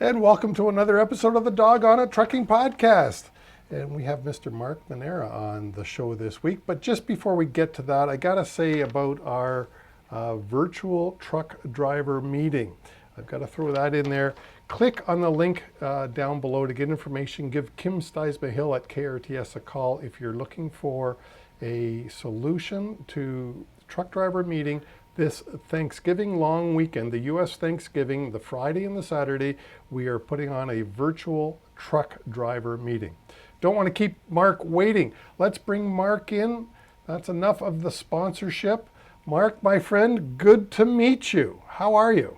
And welcome to another episode of the Dog on It Trucking Podcast. And we have Mr. Mark Manera on the show this week. But just before we get to that, I got to say about our virtual truck driver meeting. I've got to throw that in there. Click on the link down below to get information. Give Kim Sytsma-Hill at KRTS a call if you're looking for a solution to truck driver meeting this Thanksgiving long weekend, the U.S. Thanksgiving, the Friday and the Saturday. We are putting on a virtual truck driver meeting. Don't want to keep Mark waiting. Let's bring Mark in. That's enough of the sponsorship. Mark, my friend, good to meet you. How are you?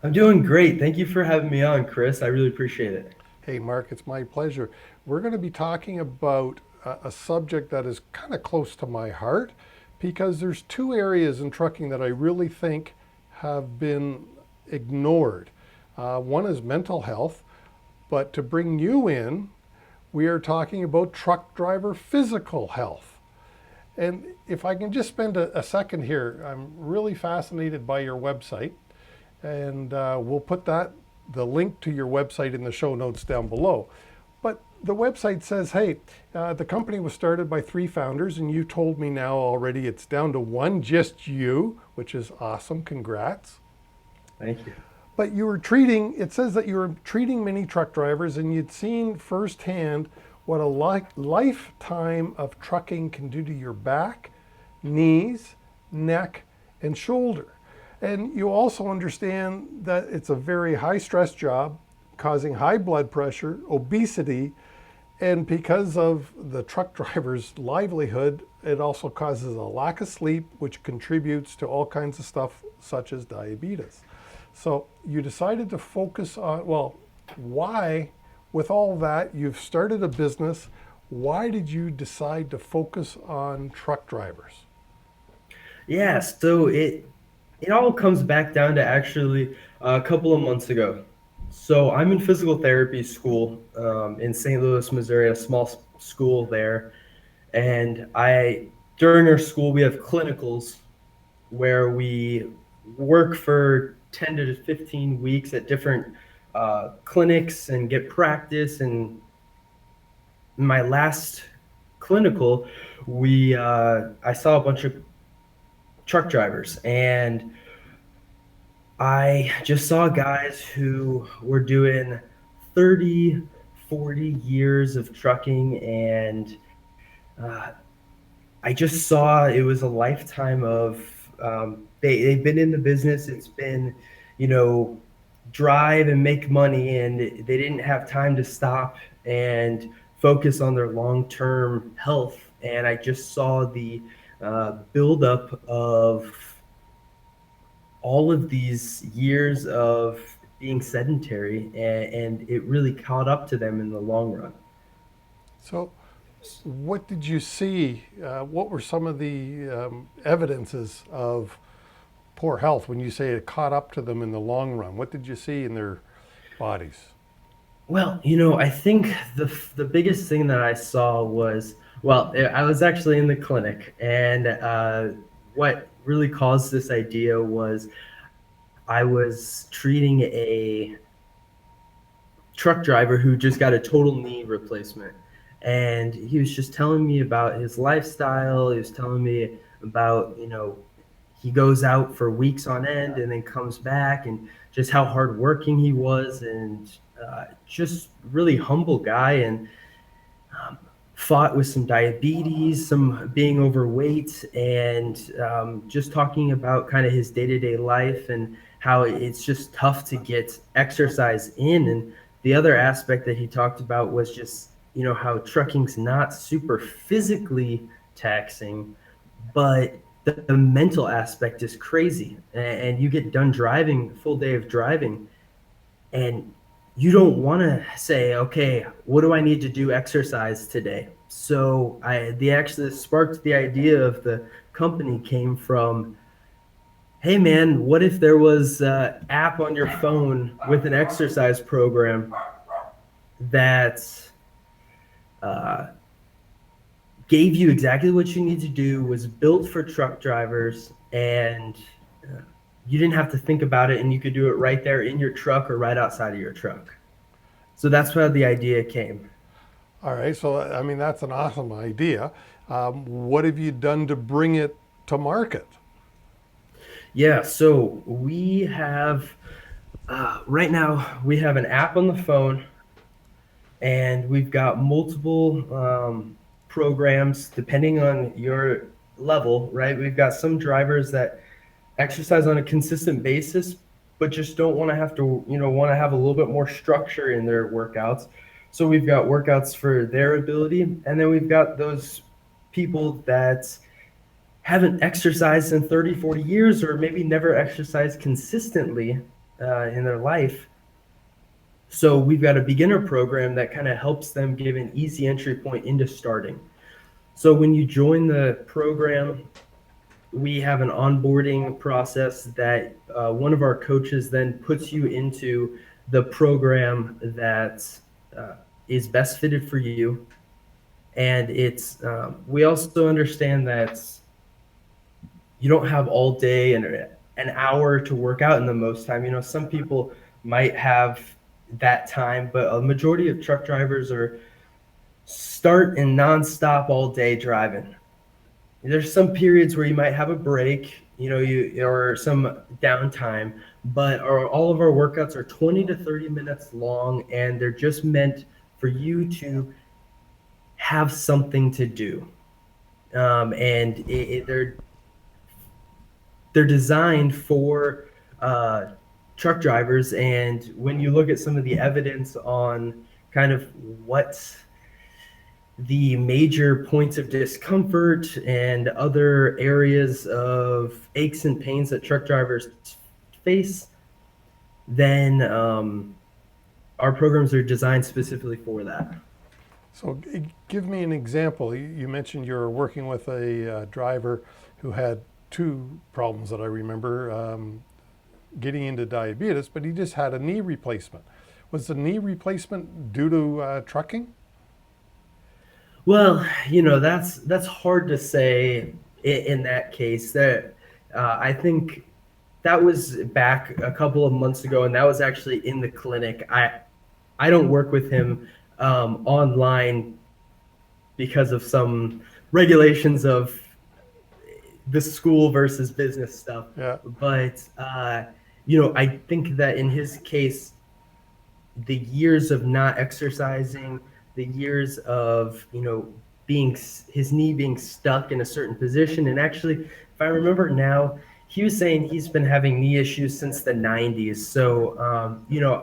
I'm doing great. Thank you for having me on, Chris. I really appreciate it. Hey, Mark, it's my pleasure. We're going to be talking about a subject that is kind of close to my heart because there's two areas in trucking that I really think have been ignored. One is mental health, but to bring you in, we are talking about truck driver physical health. And if I can just spend a second here, I'm really fascinated by your website, and we'll put the link to your website in the show notes down below. But the website says, hey, the company was started by 3 founders, and you told me now already it's down to 1, just you, which is awesome. Congrats. Thank you. But it says that you were treating many truck drivers, and you'd seen firsthand what a lifetime of trucking can do to your back, knees, neck, and shoulder. And you also understand that it's a very high stress job, causing high blood pressure, obesity, and because of the truck driver's livelihood, it also causes a lack of sleep, which contributes to all kinds of stuff such as diabetes. So you decided to focus on, well, why, with all that, you've started a business. Why did you decide to focus on truck drivers? Yeah, so it all comes back down to actually a couple of months ago. So I'm in physical therapy school in St. Louis, Missouri, a small school there. And during our school, we have clinicals where we work for 10 to 15 weeks at different clinics and get practice. And my last clinical, I saw a bunch of truck drivers, and I just saw guys who were doing 30, 40 years of trucking, and uh, I just saw it was a lifetime of they've been in the business. It's been, you know, drive and make money, and they didn't have time to stop and focus on their long-term health. And I just saw the buildup of all of these years of being sedentary, and it really caught up to them in the long run. So what did you see? What were some of the evidences of poor health when you say it caught up to them in the long run? What did you see in their bodies? Well, I think the biggest thing that I saw was, well, I was actually in the clinic, and what really caused this idea was I was treating a truck driver who just got a total knee replacement. And he was just telling me about his lifestyle. He was telling me about, he goes out for weeks on end and then comes back, and just how hardworking he was, and just really humble guy, and fought with some diabetes, some being overweight, and just talking about kind of his day-to-day life and how it's just tough to get exercise in. And the other aspect that he talked about was just, how trucking's not super physically taxing, but the mental aspect is crazy. And you get done driving, a full day of driving, and you don't want to say, okay, what do I need to do exercise today? So they actually sparked the idea of the company came from, hey man, what if there was an app on your phone with an exercise program that uh, gave you exactly what you need to do, was built for truck drivers, and you didn't have to think about it, and you could do it right there in your truck or right outside of your truck. So that's where the idea came. All right, so I mean, that's an awesome idea. What have you done to bring it to market? Yeah, so we have right now we have an app on the phone, and we've got multiple programs depending on your level, right? We've got some drivers that exercise on a consistent basis, but just don't want to have to, want to have a little bit more structure in their workouts. So we've got workouts for their ability, and then we've got those people that haven't exercised in 30, 40 years, or maybe never exercised consistently in their life. So we've got a beginner program that kind of helps them give an easy entry point into starting. So when you join the program, we have an onboarding process that one of our coaches then puts you into the program that is best fitted for you. And it's we also understand that you don't have all day and an hour to work out in the most time. Some people might have that time, but a majority of truck drivers are start and nonstop all day driving. There's some periods where you might have a break, or some downtime, but all of our workouts are 20 to 30 minutes long, and they're just meant for you to have something to do. And they're designed for truck drivers. And when you look at some of the evidence on kind of what the major points of discomfort and other areas of aches and pains that truck drivers face, then our programs are designed specifically for that. So give me an example. You mentioned you're working with a driver who had two problems that I remember, getting into diabetes, but he just had a knee replacement. Was the knee replacement due to trucking? Well, that's hard to say in that case. That I think that was back a couple of months ago, and that was actually in the clinic. I don't work with him online because of some regulations of the school versus business stuff. Yeah. But I think that in his case, the years of not exercising, the years of being his knee being stuck in a certain position, and actually, if I remember now, he was saying he's been having knee issues since the 90s. So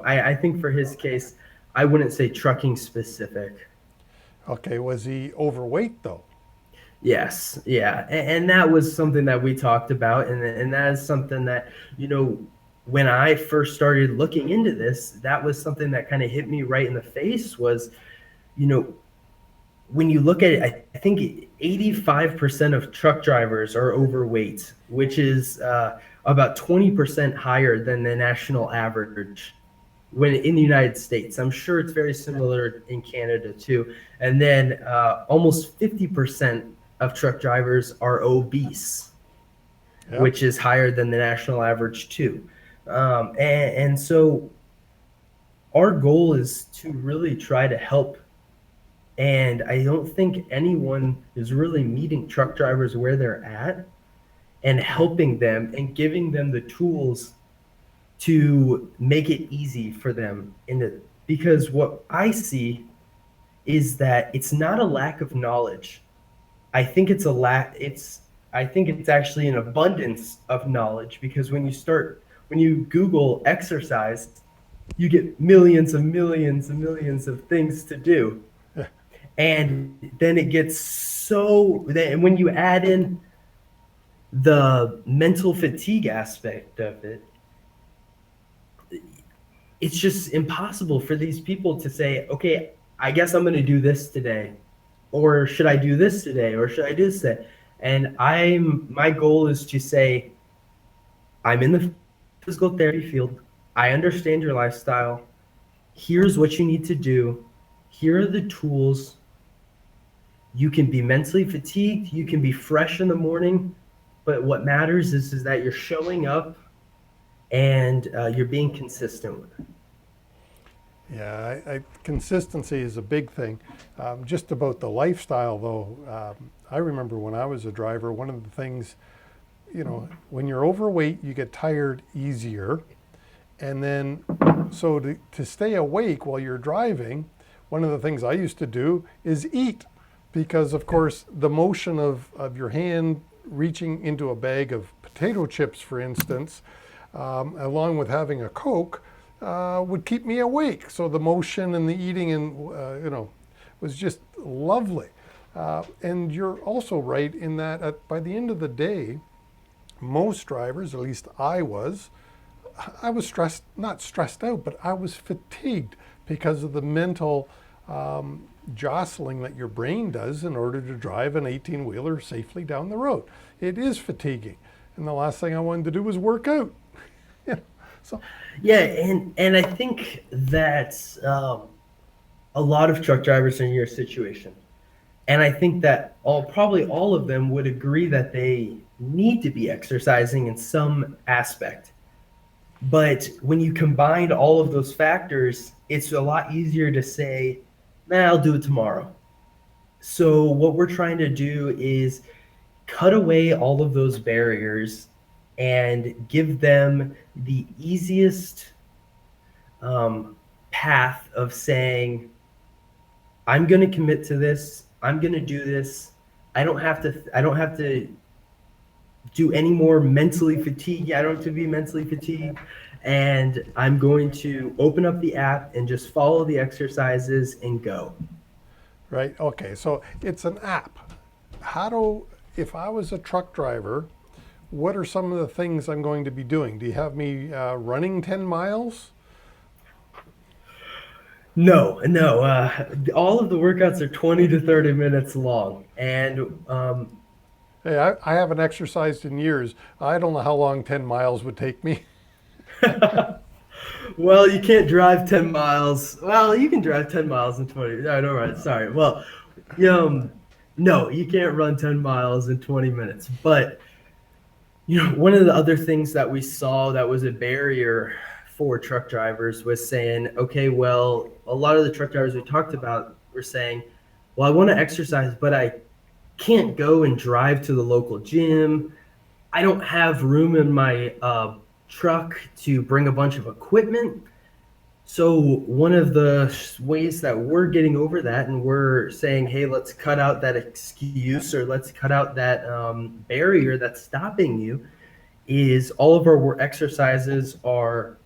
I think for his case, I wouldn't say trucking specific. Okay, was he overweight though? Yes, yeah, and that was something that we talked about, and that is something that when I first started looking into this, that was something that kind of hit me right in the face. Was you know when you look at it, I think 85% of truck drivers are overweight, which is about 20% higher than the national average when in the United States. I'm sure it's very similar in Canada too. And then almost 50% of truck drivers are obese, Yeah. which is higher than the national average too. And so our goal is to really try to help. And I don't think anyone is really meeting truck drivers where they're at and helping them and giving them the tools to make it easy for them. Because what I see is that it's not a lack of knowledge. I think it's a lack. I think it's actually an abundance of knowledge, because when you Google exercise, you get millions and millions and millions of things to do. And then it gets and when you add in the mental fatigue aspect of it, it's just impossible for these people to say, okay, I guess I'm going to do this today, or should I do this today, or should I do this today? And my goal is to say, I'm in the physical therapy field. I understand your lifestyle. Here's what you need to do. Here are the tools. You can be mentally fatigued. You can be fresh in the morning. But what matters is that you're showing up and you're being consistent with it. Yeah, consistency is a big thing. Just about the lifestyle, though, I remember when I was a driver, one of the things, when you're overweight, you get tired easier. And then, so to stay awake while you're driving, one of the things I used to do is eat. Because, of course, the motion of your hand reaching into a bag of potato chips, for instance, along with having a Coke, would keep me awake. So the motion and the eating was just lovely. And you're also right in that by the end of the day, most drivers, at least I was stressed, not stressed out, but I was fatigued because of the mental jostling that your brain does in order to drive an 18-wheeler safely down the road. It is fatiguing. And the last thing I wanted to do was work out. So Yeah, and I think that a lot of truck drivers are in your situation. And I think that probably all of them would agree that they need to be exercising in some aspect. But when you combine all of those factors, it's a lot easier to say, nah, I'll do it tomorrow. So what we're trying to do is cut away all of those barriers and give them the easiest path of saying, I'm going to commit to this. I'm going to do this. I don't have to do any more mentally fatigued. I don't have to be mentally fatigued. And I'm going to open up the app and just follow the exercises and go. right, okay, so it's an app. If I was a truck driver, what are some of the things I'm going to be doing? Do you have me running 10 miles? No. All of the workouts are 20 to 30 minutes long. And Hey, I haven't exercised in years. I don't know how long 10 miles would take me. well, you can't drive 10 miles. Well, you can drive 10 miles in 20. No, right. Sorry. Well, no, you can't run 10 miles in 20 minutes. But, one of the other things that we saw that was a barrier for truck drivers was saying, okay, well, a lot of the truck drivers we talked about were saying, well, I want to exercise, but I can't go and drive to the local gym. I don't have room in my truck to bring a bunch of equipment. So one of the ways that we're getting over that, and we're saying, hey, let's cut out that excuse, or let's cut out that barrier that's stopping you, is all of our exercises are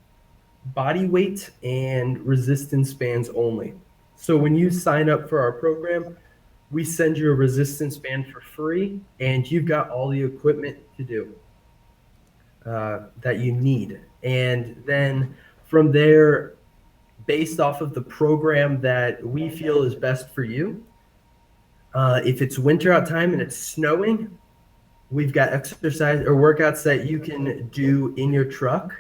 body weight and resistance bands only. So when you sign up for our program, we send you a resistance band for free, and you've got all the equipment to do that you need. And then from there, based off of the program that we feel is best for you, if it's winter out time and it's snowing, we've got exercise or workouts that you can do in your truck.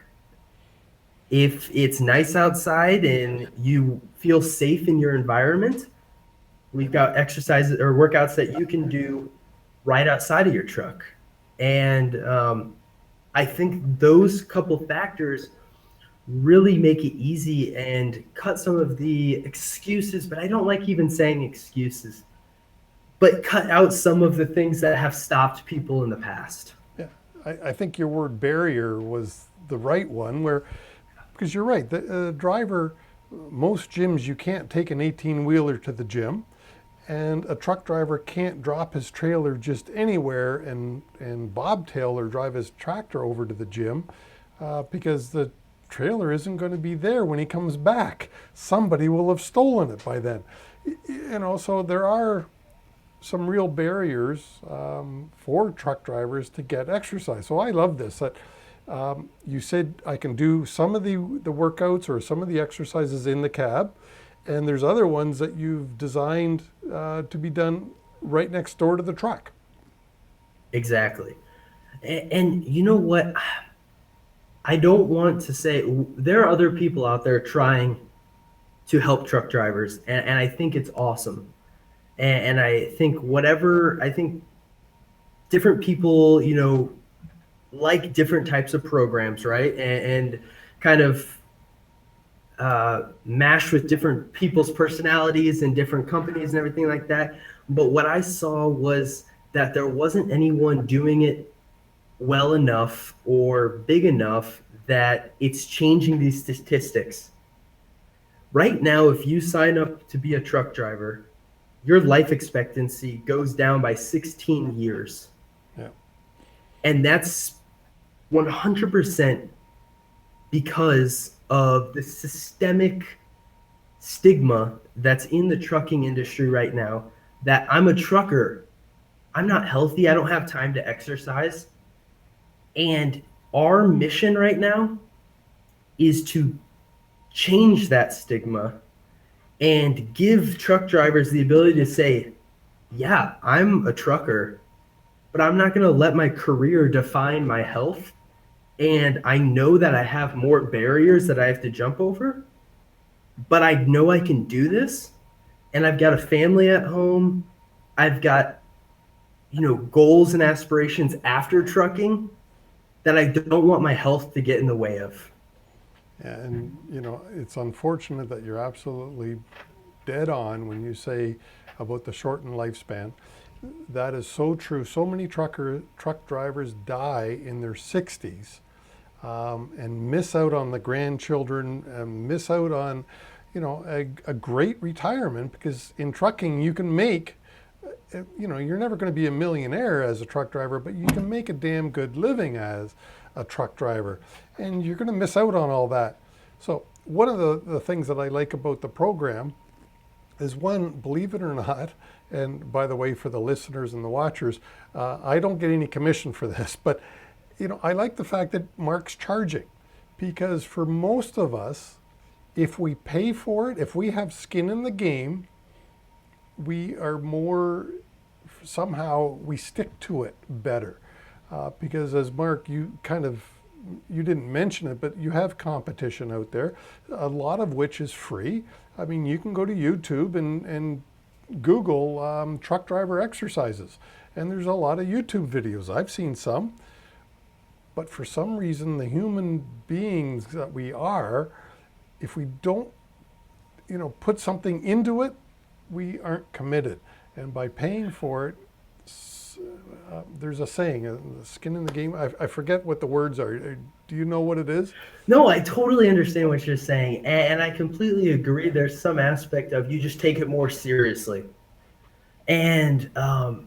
If it's nice outside and you feel safe in your environment, we've got exercises or workouts that you can do right outside of your truck. And I think those couple factors really make it easy and cut some of the excuses, but I don't like even saying excuses, but cut out some of the things that have stopped people in the past. Yeah, I think your word barrier was the right one, because you're right, the driver, most gyms you can't take an 18-wheeler to the gym, and a truck driver can't drop his trailer just anywhere and bobtail or drive his tractor over to the gym because the trailer isn't going to be there when he comes back. Somebody will have stolen it by then. So there are some real barriers for truck drivers to get exercise. So I love this. That you said I can do some of the workouts or some of the exercises in the cab, and there's other ones that you've designed to be done right next door to the truck. Exactly. And you know what? I don't want to say there are other people out there trying to help truck drivers, and I think it's awesome. And I think different people, like different types of programs, right? And kind of mash with different people's personalities and different companies and everything like that. But what I saw was that there wasn't anyone doing it well enough or big enough that it's changing these statistics. Right now, if you sign up to be a truck driver, your life expectancy goes down by 16 years. Yeah. And that's 100% because of the systemic stigma that's in the trucking industry right now, that I'm a trucker, I'm not healthy, I don't have time to exercise. And our mission right now is to change that stigma and give truck drivers the ability to say, yeah, I'm a trucker, but I'm not going to let my career define my health. And I know that I have more barriers that I have to jump over, but I know I can do this. And I've got a family at home. I've got, goals and aspirations after trucking that I don't want my health to get in the way of. And, it's unfortunate that you're absolutely dead on when you say about the shortened lifespan. That is so true. So many truck drivers die in their 60s and miss out on the grandchildren, and miss out on, a great retirement, because in trucking you can make, you're never going to be a millionaire as a truck driver, but you can make a damn good living as a truck driver, and you're going to miss out on all that. So one of the things that I like about the program is, one, believe it or not, and by the way, for the listeners and the watchers, I don't get any commission for this, but I like the fact that Mark's charging, because for most of us, if we pay for it, if we have skin in the game, we are more, somehow we stick to it better. Because as Mark, you didn't mention it, but you have competition out there, a lot of which is free. I mean, you can go to YouTube and Google truck driver exercises, and there's a lot of YouTube videos. I've seen some, but for some reason, the human beings that we are, if we don't, put something into it, we aren't committed. And by paying for it, there's a saying, skin in the game. I forget what the words are. Do you know what it is? No, I totally understand what you're saying. And I completely agree. There's some aspect of you just take it more seriously. And, I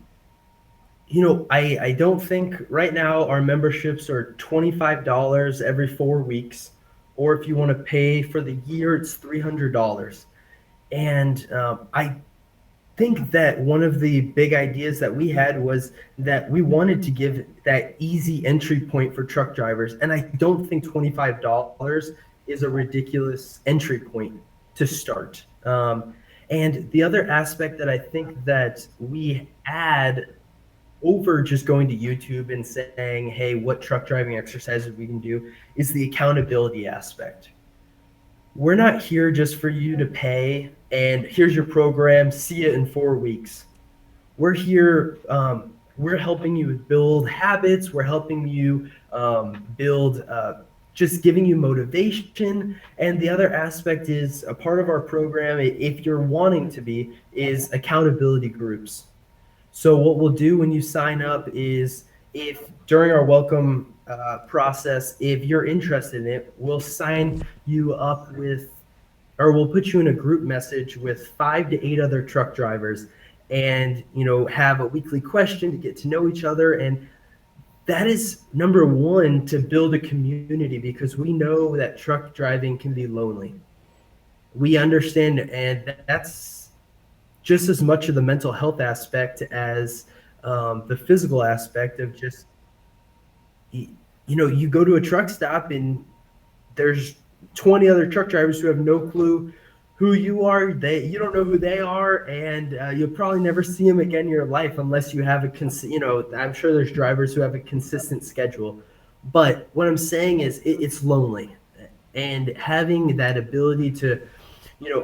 don't think right now our memberships are $25 every 4 weeks. Or if you want to pay for the year, it's $300. And I think that one of the big ideas that we had was that we wanted to give that easy entry point for truck drivers. And I don't think $25 is a ridiculous entry point to start. And the other aspect that I think that we add over just going to YouTube and saying, hey, what truck driving exercises we can do, is the accountability aspect. We're not here just for you to pay and here's your program, see it in 4 weeks. We're here, we're helping you build habits. We're helping you build, just giving you motivation. And the other aspect is, a part of our program, if you're wanting to be, is accountability groups. So what we'll do when you sign up is, if during our welcome process, if you're interested in it, we'll sign you up with, or we'll put you in a group message with 5 to 8 other truck drivers, and have a weekly question to get to know each other. And that is number one, to build a community, because we know that truck driving can be lonely. We understand, and that's just as much of the mental health aspect as the physical aspect of just, you go to a truck stop and there's 20 other truck drivers who have no clue who you are. You don't know who they are, and you'll probably never see them again in your life unless you have I'm sure there's drivers who have a consistent schedule. But what I'm saying is it's lonely, and having that ability to,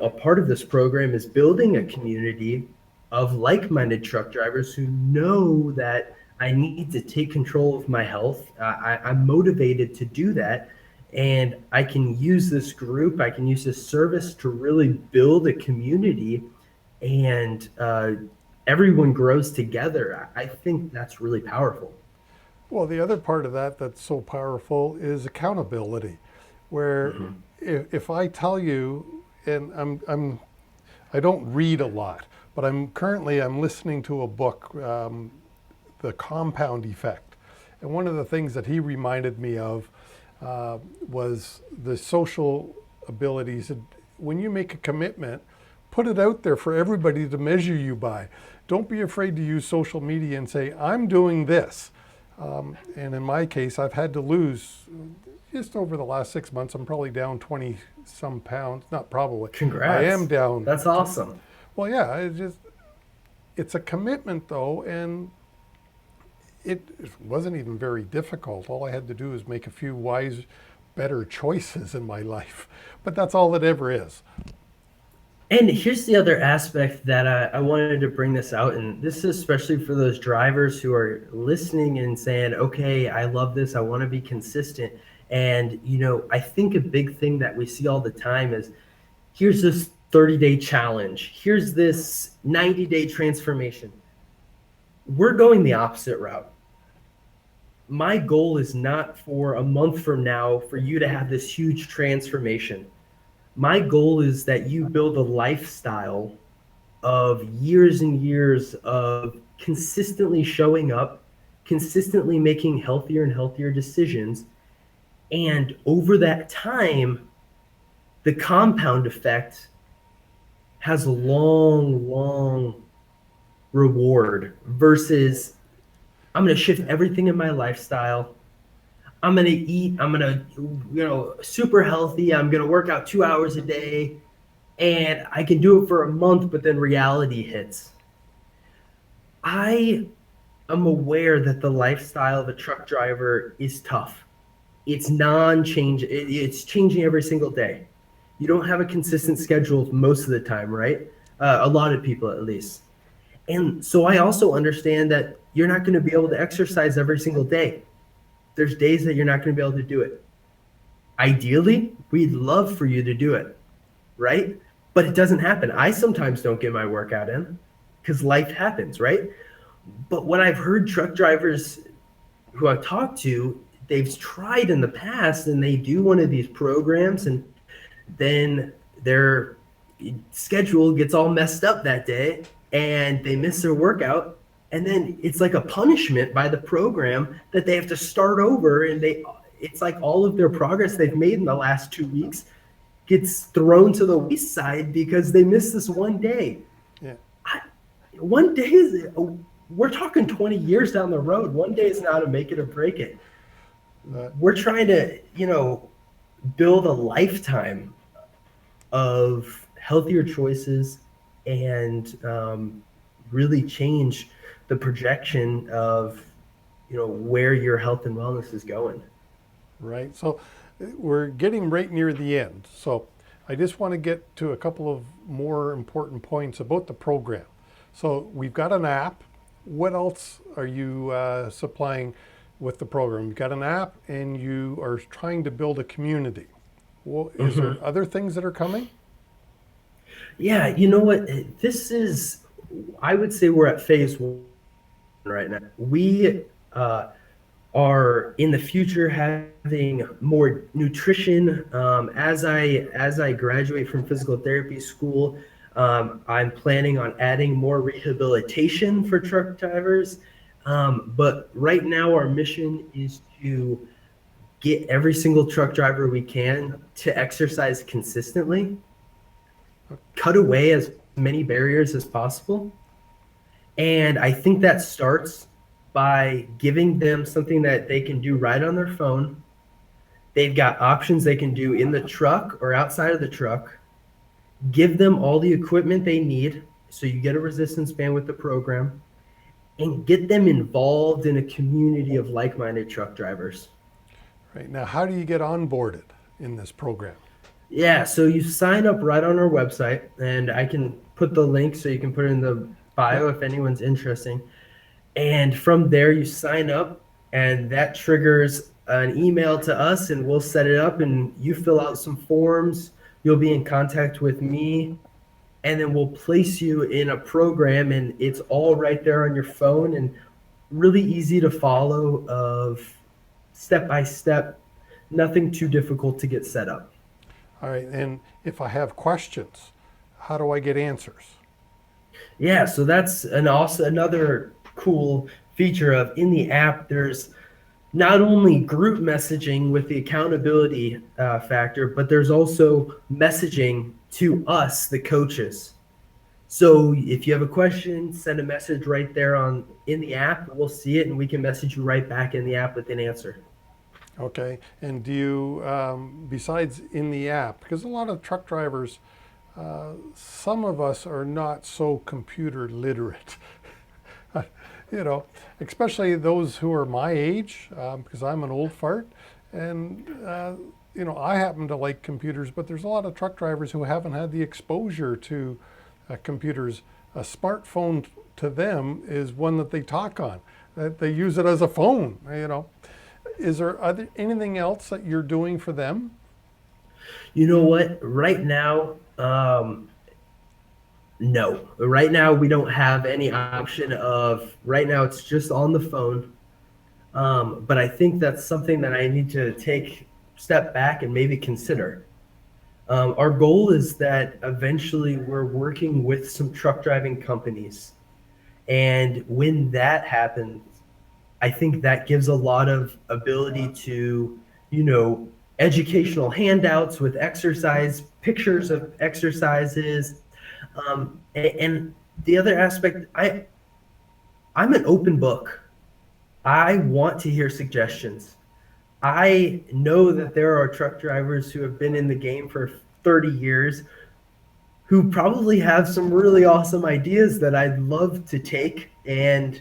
a part of this program is building a community of like-minded truck drivers who know that I need to take control of my health. I'm motivated to do that. And I can use this group, I can use this service to really build a community, and everyone grows together. I think that's really powerful. Well, the other part of that that's so powerful is accountability, where Mhm. if I tell you, and I don't read a lot, but I'm listening to a book, The Compound Effect, and one of the things that he reminded me of was the social abilities. When you make a commitment, put it out there for everybody to measure you by. Don't be afraid to use social media and say, I'm doing this. And in my case, I've had to lose just over the last 6 months. I'm probably down 20 some pounds. Not probably. I am Congrats. down. That's awesome. Well, yeah, it's a commitment though. And it wasn't even very difficult. All I had to do is make a few wise, better choices in my life. But that's all it ever is. And here's the other aspect that I wanted to bring this out, and this is especially for those drivers who are listening and saying, okay, I love this, I want to be consistent. And, I think a big thing that we see all the time is here's this 30-day challenge, here's this 90-day transformation. We're going the opposite route. My goal is not for a month from now for you to have this huge transformation. My goal is that you build a lifestyle of years and years of consistently showing up, consistently making healthier and healthier decisions. And over that time, the compound effect has a long, long reward versus I'm going to shift everything in my lifestyle. I'm going to eat, I'm going to, super healthy. I'm going to work out 2 hours a day, and I can do it for a month, but then reality hits. I am aware that the lifestyle of a truck driver is tough. It's non-change. It's changing every single day. You don't have a consistent schedule most of the time, right? A lot of people, at least. And so I also understand that you're not going to be able to exercise every single day. There's days that you're not going to be able to do it. Ideally, we'd love for you to do it, right? But it doesn't happen. I sometimes don't get my workout in because life happens, right? But what I've heard truck drivers who I've talked to, they've tried in the past and they do one of these programs, and then their schedule gets all messed up that day and they miss their workout, and then it's like a punishment by the program that they have to start over, and it's like all of their progress they've made in the last 2 weeks gets thrown to the wayside because they missed this one day. Yeah. One day is, we're talking 20 years down the road. One day is not a make it or break it. We're trying to, build a lifetime of healthier choices and really change the projection of, where your health and wellness is going. Right. So we're getting right near the end. So I just want to get to a couple of more important points about the program. So we've got an app. What else are you supplying with the program? You've got an app and you are trying to build a community. Well, is there other things that are coming? Yeah, you know what? I would say we're at phase one right now. We are in the future having more nutrition. As I graduate from physical therapy school, I'm planning on adding more rehabilitation for truck drivers. But right now, our mission is to get every single truck driver we can to exercise consistently, cut away as many barriers as possible. And I think that starts by giving them something that they can do right on their phone. They've got options they can do in the truck or outside of the truck. Give them all the equipment they need so you get a resistance band with the program, and get them involved in a community of like-minded truck drivers. Right. Now, how do you get onboarded in this program? Yeah, so you sign up right on our website, and I can put the link so you can put it in the bio if anyone's interested. And from there, you sign up, and that triggers an email to us, and we'll set it up. And you fill out some forms. You'll be in contact with me, and then we'll place you in a program, and it's all right there on your phone and really easy to follow. Of step by step, nothing too difficult to get set up. All right. And if I have questions, how do I get answers? Yeah, so that's also another cool feature of in the app. There's not only group messaging with the accountability factor, but there's also messaging to us, the coaches. So if you have a question, send a message right there on in the app. We'll see it, and we can message you right back in the app with an answer. Okay. And do you, besides in the app, because a lot of truck drivers, some of us are not so computer literate, you know, especially those who are my age, because I'm an old fart. And, I happen to like computers, but there's a lot of truck drivers who haven't had the exposure to computers. A smartphone to them is one that they talk on. That they use it as a phone. Is there anything else that you're doing for them? You know what? Right now, no. Right now, we don't have any option of. Right now, it's just on the phone. But I think that's something that I need to take step back and maybe consider. Our goal is that eventually we're working with some truck driving companies. And when that happens, I think that gives a lot of ability to, educational handouts with exercise, pictures of exercises. And the other aspect, I'm an open book. I want to hear suggestions. I know that there are truck drivers who have been in the game for 30 years who probably have some really awesome ideas that I'd love to take and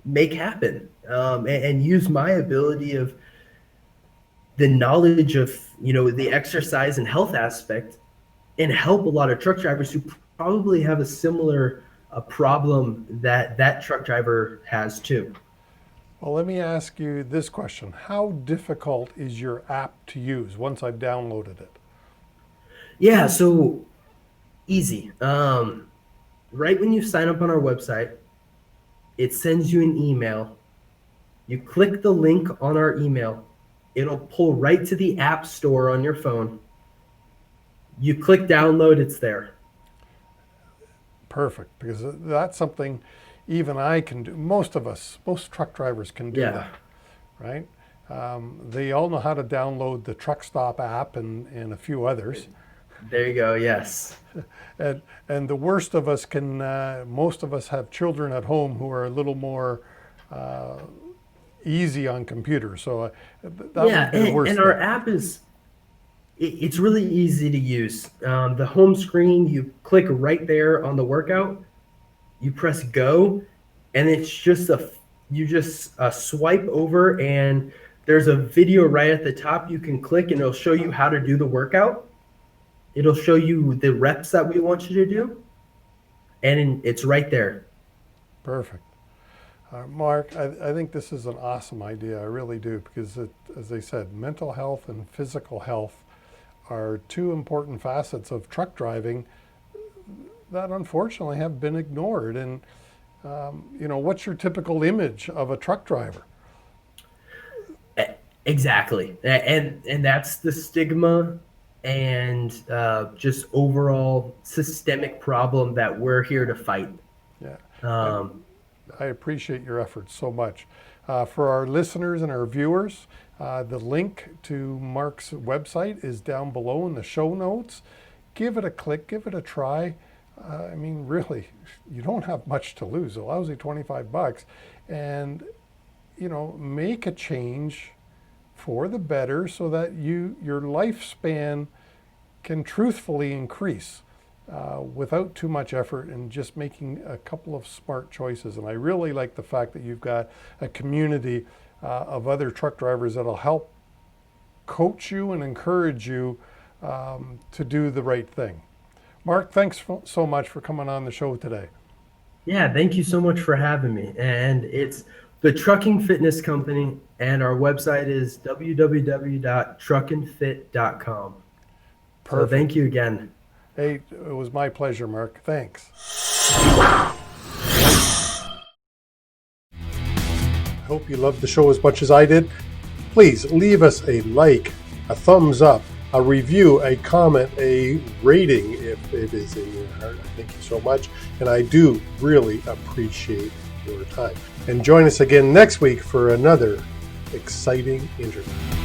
make happen, and use my ability of the knowledge of, the exercise and health aspect and help a lot of truck drivers who probably have a similar problem that truck driver has too. Well, let me ask you this question. How difficult is your app to use once I've downloaded it? Yeah, so easy. Right when you sign up on our website, it sends you an email. You click the link on our email. It'll pull right to the app store on your phone. You click download, it's there. Perfect, because that's something even I can do. Most of us, most truck drivers can do Yeah, that, right? They all know how to download the Truck Stop app and a few others. there you go. Yes. And the worst of us can, most of us have children at home who are a little more easy on computers. So that Yeah, would be the and worst our thing. app it's really easy to use. The home screen, you click right there on the workout, you press go, and it's just you just swipe over, and there's a video right at the top you can click, and it'll show you how to do the workout. It'll show you the reps that we want you to do, and it's right there. Perfect. Mark, I think this is an awesome idea. I really do, because as I said, mental health and physical health are two important facets of truck driving that unfortunately have been ignored. And, what's your typical image of a truck driver? E- Exactly, and that's the stigma and just overall systemic problem that we're here to fight. Yeah. And Um, I appreciate your efforts so much. For our listeners and our viewers, the link to Mark's website is down below in the show notes. Give it a click, give it a try. Really, you don't have much to lose. A lousy 25 bucks. And, make a change for the better so that your lifespan can truthfully increase without too much effort and just making a couple of smart choices. And I really like the fact that you've got a community of other truck drivers that'll help coach you and encourage you to do the right thing. Mark, thanks so much for coming on the show today. Yeah, thank you so much for having me. And it's the Trucking Fitness Company, and our website is www.truckandfit.com. So thank Perfect. you again. Hey, it was my pleasure, Mark. Thanks. I hope you loved the show as much as I did. Please leave us a like, a thumbs up, a review, a comment, a rating if it is in your heart. Thank you so much. And I do really appreciate your time. And join us again next week for another exciting interview.